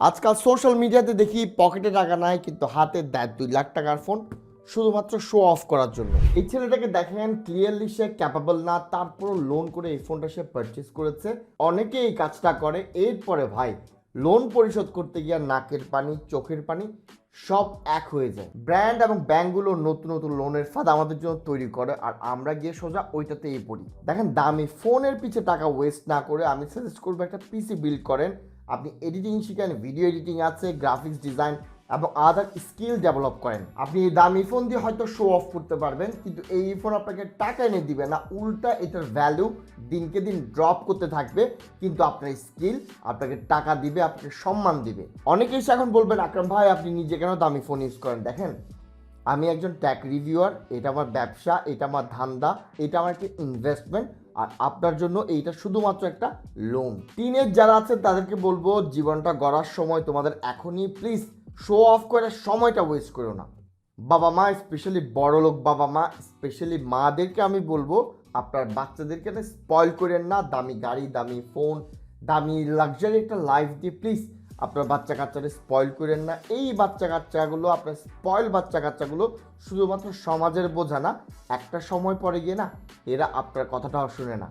আজকাল সোশ্যাল মিডিয়াতে দেখি পকেটে টাকা নাই কিন্তু হাতে দেয় 2 লাখ টাকার ফোন শুধুমাত্র শো অফ করার জন্য। এই ছেলেটাকে দেখেন ক্লিয়ারলি সে ক্যাপাবল না, তারপরও লোন করে এই ফোনটা সে পারচেস করেছে। অনেকে এই কাজটা করে, এরপরে ভাই লোন পরিশোধ করতে গিয়ে নাকের পানি চোখের পানি সব এক হয়ে যায়। ব্র্যান্ড এবং ব্যাংকগুলো নতুন নতুন লোনের ফাঁদ আমাদের জন্য তৈরি করে আর আমরা গিয়ে সোজা ওইটাতেই পড়ি। দেখেন, দামি ফোনের পিছে টাকা ওয়েস্ট না করে আমি সাজেস্ট করবো একটা পিসি বিল্ড করেন। আপনি এডিটিং শিখেন, ভিডিও এডিটিং আছে, গ্রাফিক্স ডিজাইন এবং আদার স্কিল ডেভেলপ করেন। আপনি এই দামি ফোন দিয়ে হয়তো শো অফ করতে পারবেন, কিন্তু এই ফোন আপনাকে টাকা এনে দিবে না, উল্টা এটার ভ্যালু দিনকে দিন ড্রপ করতে থাকবে। কিন্তু আপনার স্কিল আপনাকে টাকা দিবে, আপনাকে সম্মান দিবে। অনেকেই এখন বলবেন, আকরাম ভাই আপনি নিজে কেন দামি ফোন ইউজ করেন? দেখেন, আমি একজন ট্যাক রিভিউয়ার, এটা আমার ব্যবসা, এটা আমার ধান্দা, এটা আমার একটা ইনভেস্টমেন্ট। আর আপনার জন্য এইটা শুধুমাত্র একটা লোন। টিনেজ যারা আছে তাদেরকে বলবো, জীবনটা গড়ার সময় তোমাদের এখনই। প্লিজ শো অফ করে সময়টা ওয়েস্ট করো না। বাবা মা, স্পেশালি বড় লোক বাবা মা, স্পেশালি মাদেরকে আমি বলবো, আপনার বাচ্চাদেরকে স্পয়েল করেন না দামি গাড়ি, দামি ফোন, দামি লাক্সারি একটা লাইফ দিয়ে। প্লিজ আপনার বাচ্চা কাচ্চাদের স্পয়েল করেন না। এই বাচ্চা কাচ্চাগুলো, আপনার স্পয়েল বাচ্চা কাচ্চাগুলো শুধুমাত্র সমাজের বোঝা না, একটা সময় পরে গিয়ে না এরা আপনার কথাটাও শুনে না।